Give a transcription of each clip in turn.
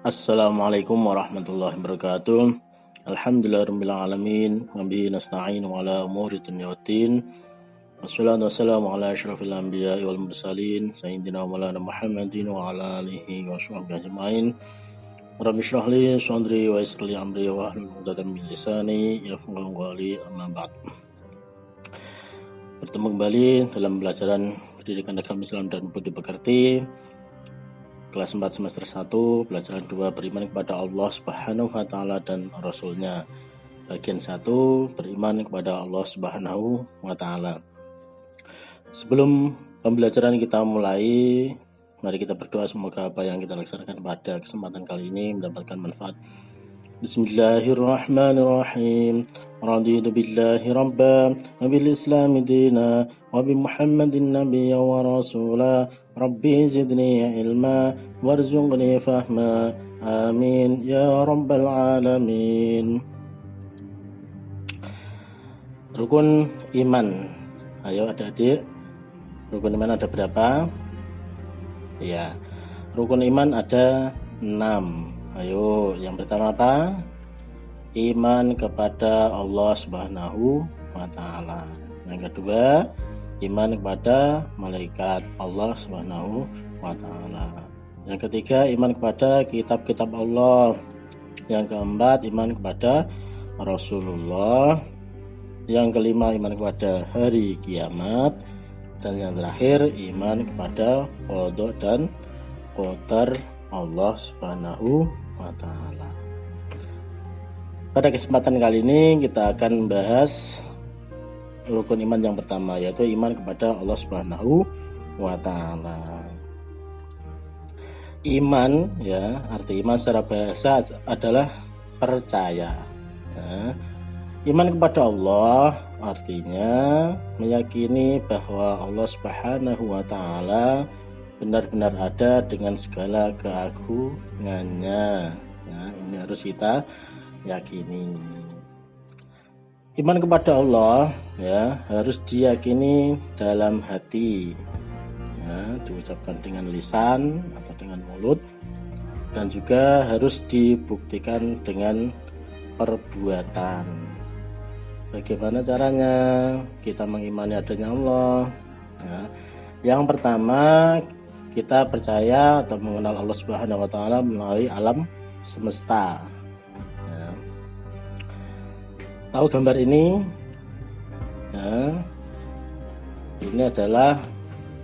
Assalamualaikum warahmatullahi wabarakatuh. Alhamdulillahirabbil alamin wa bihi nasta'in ala umuri dunya waddin. Wassalatu wassalamu ala asyrafil anbiya'i wal mursalin sayyidina maulana Muhammadin wa ala alihi wa sahbihi ajmain. Rabbi shrah li sadri wa yassir li amri wa hlul 'uqdatam min lisani yafqahu qawli, amma ba'd. Bertemu kembali dalam pelajaran Pendidikan Agama Islam dan Budi Pekerti kelas 4 semester 1, pelajaran 2, beriman kepada Allah Subhanahu wa taala dan Rasulnya. Bagian 1, beriman kepada Allah Subhanahu wa taala. Sebelum pembelajaran kita mulai, mari kita berdoa semoga apa yang kita laksanakan pada kesempatan kali ini mendapatkan manfaat. Bismillahirrahmanirrahim. Raditu billahi rabba wa bil islami dina wa bi Muhammadin nabiyya wa rasula. Rabbi zidni ilma warzuqni fahma. Amin ya rabbal alamin. Rukun iman. Ayo adik-adik, rukun iman ada berapa? Ya, rukun iman ada 6. Ayo, yang pertama apa? Iman kepada Allah Subhanahu wa taala. Yang kedua, iman kepada malaikat Allah Subhanahu wa taala. Yang ketiga, iman kepada kitab-kitab Allah. Yang keempat, iman kepada Rasulullah. Yang kelima, iman kepada hari kiamat. Dan yang terakhir, iman kepada qada dan qadar Allah Subhanahu wa taala. Pada kesempatan kali ini kita akan membahas rukun iman yang pertama, yaitu iman kepada Allah Subhanahu wa taala. Iman, ya, arti iman secara bahasa adalah percaya. Nah, iman kepada Allah artinya meyakini bahwa Allah Subhanahu wa taala benar-benar ada dengan segala keagungannya. Ya, ini harus kita yakini. Iman kepada Allah, ya, harus diyakini dalam hati, ya, diucapkan dengan lisan atau dengan mulut, dan juga harus dibuktikan dengan perbuatan. Bagaimana caranya kita mengimani adanya Allah? Ya, yang pertama, kita percaya atau mengenal Allah Subhanahu wa taala melalui alam semesta. Ya. Tahu gambar ini? Ya. Ini adalah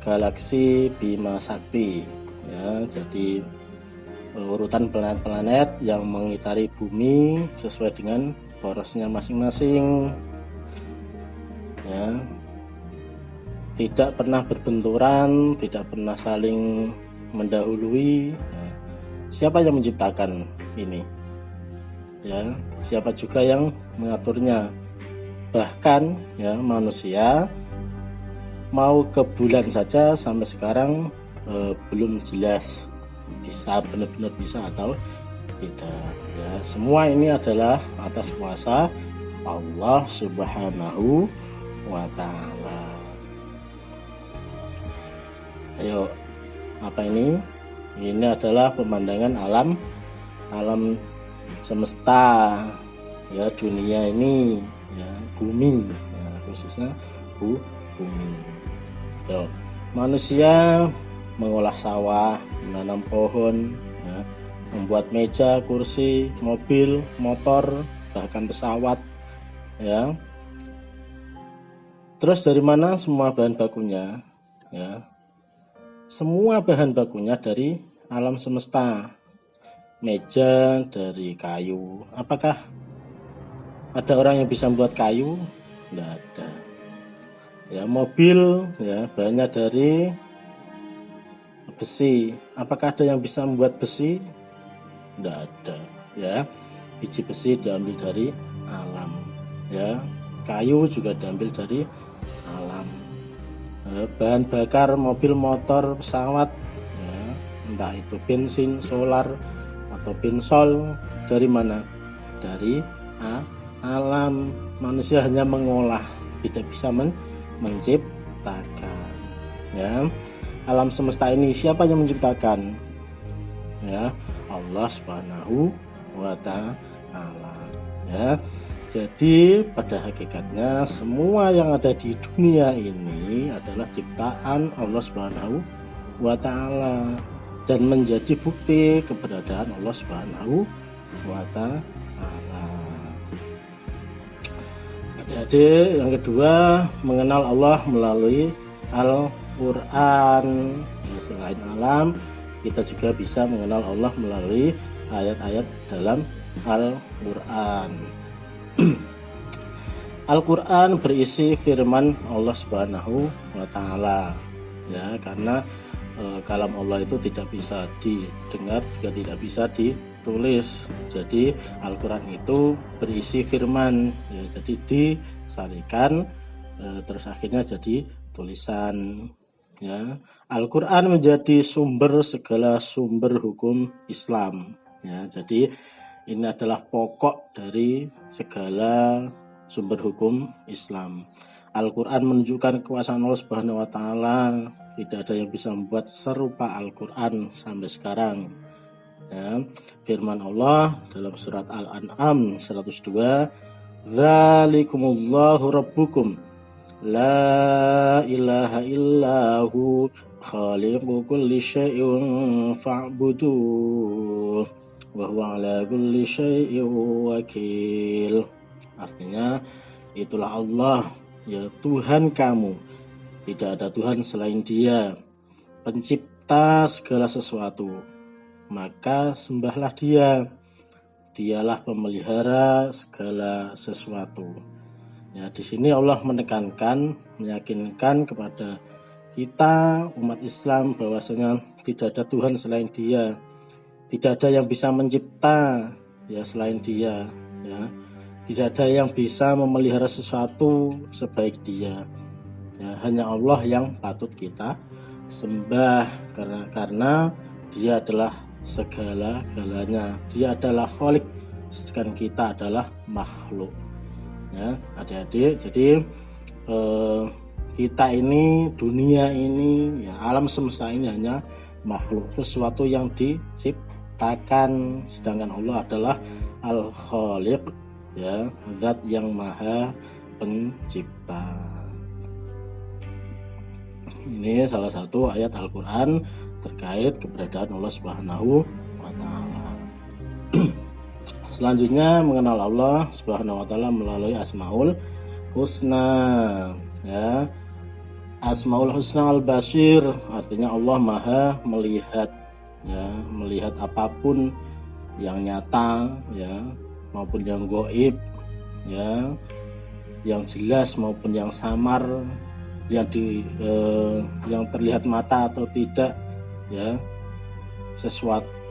galaksi Bima Sakti. Ya, jadi urutan planet-planet yang mengitari bumi sesuai dengan porosnya masing-masing. Ya. Tidak pernah berbenturan, tidak pernah saling mendahului. Ya. Siapa yang menciptakan ini? Ya, siapa juga yang mengaturnya? Bahkan, ya, manusia mau ke bulan saja sampai sekarang belum jelas bisa benar-benar bisa atau tidak. Ya, semua ini adalah atas kuasa Allah Subhanahu wa taala. Ayo, apa ini? Ini adalah pemandangan alam semesta, ya, dunia ini, ya, bumi, ya, khususnya bumi. Tuh, manusia mengolah sawah, menanam pohon, ya, membuat meja, kursi, mobil, motor, bahkan pesawat, ya. Terus dari mana semua bahan bakunya? Ya. Semua bahan bakunya dari alam semesta. Meja dari kayu. Apakah ada orang yang bisa membuat kayu? Tidak ada. Ya, mobil, ya, bahannya dari besi. Apakah ada yang bisa membuat besi? Tidak ada. Ya, biji besi diambil dari alam. Ya, kayu juga diambil dari alam. Bahan bakar mobil, motor, pesawat, ya, entah itu bensin, solar, atau bensol, dari mana? Dari alam. Manusia hanya mengolah, tidak bisa menciptakan. Ya, alam semesta ini siapa yang menciptakan? Ya, Allah Subhanahu wa taala. Ya. Jadi pada hakikatnya semua yang ada di dunia ini adalah ciptaan Allah Subhanahu wa taala dan menjadi bukti keberadaan Allah Subhanahu wa taala. Adik-adik, yang kedua mengenal Allah melalui Al-Quran. Ya, selain alam, kita juga bisa mengenal Allah melalui ayat-ayat dalam Al-Quran. Al-Quran berisi firman Allah Subhanahu wa taala. Ya, karena kalam Allah itu tidak bisa didengar, juga tidak bisa ditulis. Jadi Al-Quran itu berisi firman, ya, jadi disarikan, terus akhirnya jadi tulisan. Ya, Al-Quran menjadi sumber segala sumber hukum Islam. Ya, jadi ini adalah pokok dari segala sumber hukum Islam. Al-Quran menunjukkan kekuasaan Allah Subhanahu wa taala. Tidak ada yang bisa membuat serupa Al-Quran sampai sekarang. Ya, firman Allah dalam surat Al-An'am 102, "Dzalikumullahu rabbukum la ilaha illahu khaliqu kulli syai'in fa'buduh wa huwa ala kulli syai'in wakil." Artinya, itulah Allah, ya Tuhan kamu. Tidak ada Tuhan selain Dia, pencipta segala sesuatu. Maka sembahlah Dia. Dialah pemelihara segala sesuatu. Ya, di sini Allah menekankan, meyakinkan kepada kita umat Islam bahwasanya tidak ada Tuhan selain Dia. Tidak ada yang bisa mencipta ya selain Dia, ya. Tidak ada yang bisa memelihara sesuatu sebaik Dia. Ya, hanya Allah yang patut kita sembah karena Dia adalah segala-galanya. Dia adalah Khalik, sedangkan kita adalah makhluk. Ya, adik-adik, jadi kita ini, dunia ini, ya, alam semesta ini hanya makhluk, sesuatu yang diciptakan, sedangkan Allah adalah Al-Khaliq, ya, zat yang maha pencipta. Ini salah satu ayat Al-Quran terkait keberadaan Allah Subhanahu wa taala. Selanjutnya mengenal Allah Subhanahu wa taala melalui Asmaul Husna, ya. Asmaul Husna Al-Basir artinya Allah Maha melihat, ya, melihat apapun yang nyata, ya, maupun yang gaib, ya, yang jelas maupun yang samar, yang terlihat mata atau tidak, ya,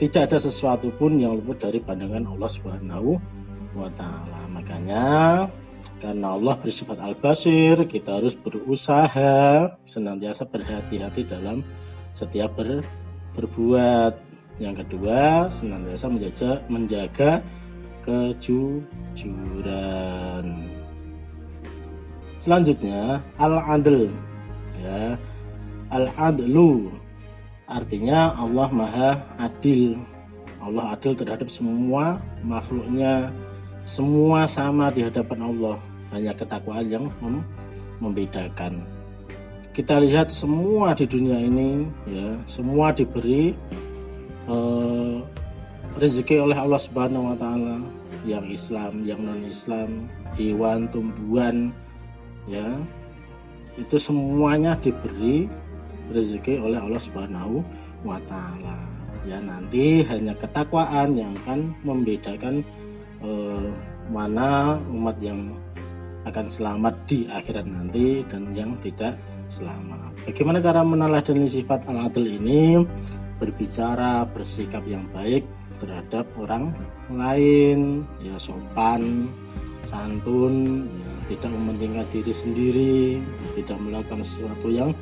tidak ada sesuatu pun yang luput dari pandangan Allah Subhanahu wa taala. Makanya karena Allah bersifat Al-Basir, kita harus berusaha senantiasa berhati-hati dalam setiap berbuat. Yang kedua, senantiasa menjaga kejujuran. Selanjutnya Al-Adl, ya. Al-Adlu artinya Allah Maha Adil. Allah adil terhadap semua makhluknya. Semua sama di hadapan Allah, hanya ketakwaan yang membedakan. Kita lihat semua di dunia ini, ya, semua diberi rezeki oleh Allah Subhanahu wa taala, yang Islam, yang non-Islam, hewan, tumbuhan, ya, itu semuanya diberi rezeki oleh Allah Subhanahu wa taala. Ya, nanti hanya ketakwaan yang akan membedakan mana umat yang akan selamat di akhirat nanti dan yang tidak selamat. Bagaimana cara meneladani sifat Al-Adl ini? Berbicara, bersikap yang baik terhadap orang lain, ya, sopan, santun, ya, tidak mementingkan diri sendiri, tidak melakukan sesuatu yang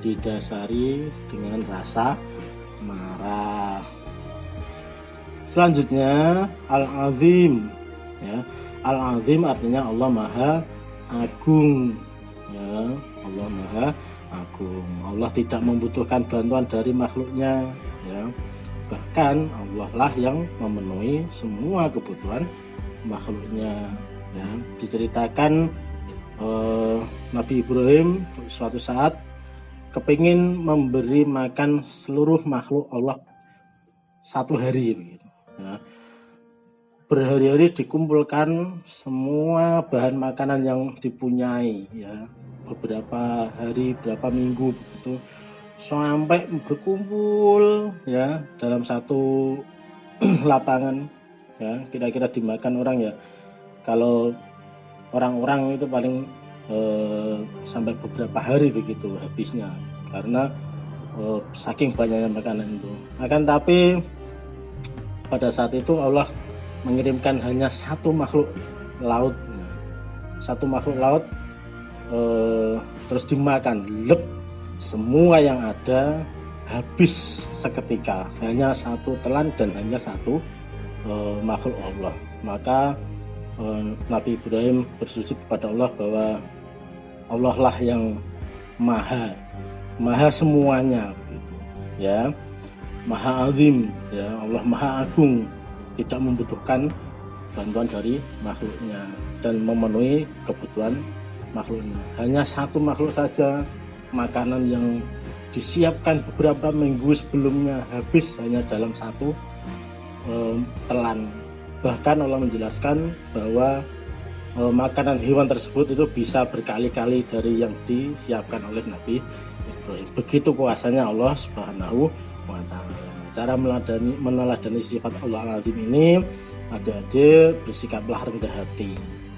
didasari dengan rasa marah. Selanjutnya Al-Azim, ya. Al-Azim artinya Allah Maha Agung, ya. Allah Maha Agung. Allah tidak membutuhkan bantuan dari makhluknya, ya. bahkan Allah lah yang memenuhi semua kebutuhan makhluknya. Ya, diceritakan Nabi Ibrahim suatu saat kepingin memberi makan seluruh makhluk Allah satu hari begitu. Ya. Berhari-hari dikumpulkan semua bahan makanan yang dipunyai, ya, beberapa hari, berapa minggu begitu, sampai berkumpul ya dalam satu lapangan, ya, kira-kira dimakan orang ya. Kalau orang-orang itu paling sampai beberapa hari begitu habisnya, karena saking banyaknya makanan itu. Akan tapi pada saat itu Allah mengirimkan hanya satu makhluk laut, terus dimakan, semua yang ada habis seketika, hanya satu telan dan hanya satu makhluk Allah. Maka Nabi Ibrahim bersujud kepada Allah bahwa Allah lah yang maha semuanya gitu, ya, maha azim, ya, Allah maha agung, tidak membutuhkan bantuan dari makhluknya dan memenuhi kebutuhan makhluknya. Hanya satu makhluk saja makanan yang disiapkan beberapa minggu sebelumnya habis hanya dalam satu telan. Bahkan Allah menjelaskan bahwa makanan hewan tersebut itu bisa berkali-kali dari yang disiapkan oleh Nabi Ibrahim. Begitu kuasanya Allah Subhanahu wa Ta'ala. Cara meneladani sifat Allah Al-Azim ini, adik-adik bersikaplah rendah hati,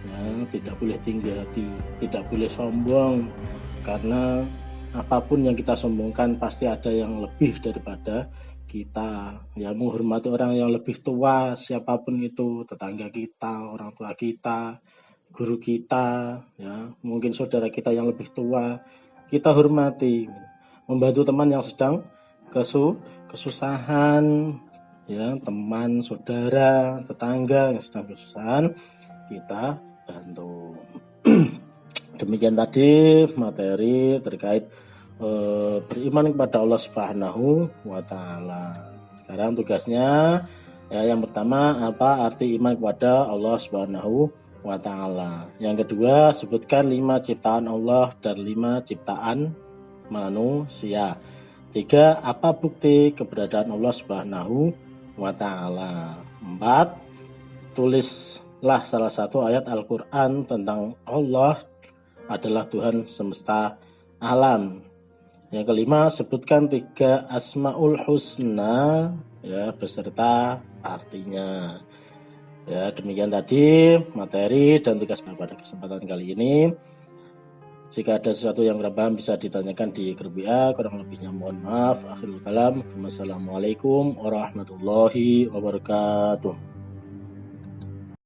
ya, tidak boleh tinggi hati, tidak boleh sombong, karena apapun yang kita sombongkan pasti ada yang lebih daripada kita. Ya, menghormati orang yang lebih tua, siapapun itu, tetangga kita, orang tua kita, guru kita, ya, mungkin saudara kita yang lebih tua, kita hormati. Membantu teman yang sedang kesusahan, ya, teman, saudara, tetangga yang sedang kesusahan, kita bantu. Demikian tadi materi terkait beriman kepada Allah Subhanahu wa Ta'ala. Sekarang tugasnya, ya, yang pertama, apa arti iman kepada Allah Subhanahu wa Ta'ala. Yang kedua, sebutkan 5 ciptaan Allah dan 5 ciptaan manusia. 3, apa bukti keberadaan Allah Subhanahu wa Ta'ala. 4, tulislah salah satu ayat Al-Quran tentang Allah adalah Tuhan semesta alam. Yang kelima, sebutkan 3 Asmaul Husna, ya, beserta artinya. Ya, demikian tadi materi dan tugas pada kesempatan kali ini. Jika ada sesuatu yang kurang paham bisa ditanyakan di grup WA. Kurang lebihnya mohon maaf. Akhirul kalam. Wassalamualaikum warahmatullahi wabarakatuh.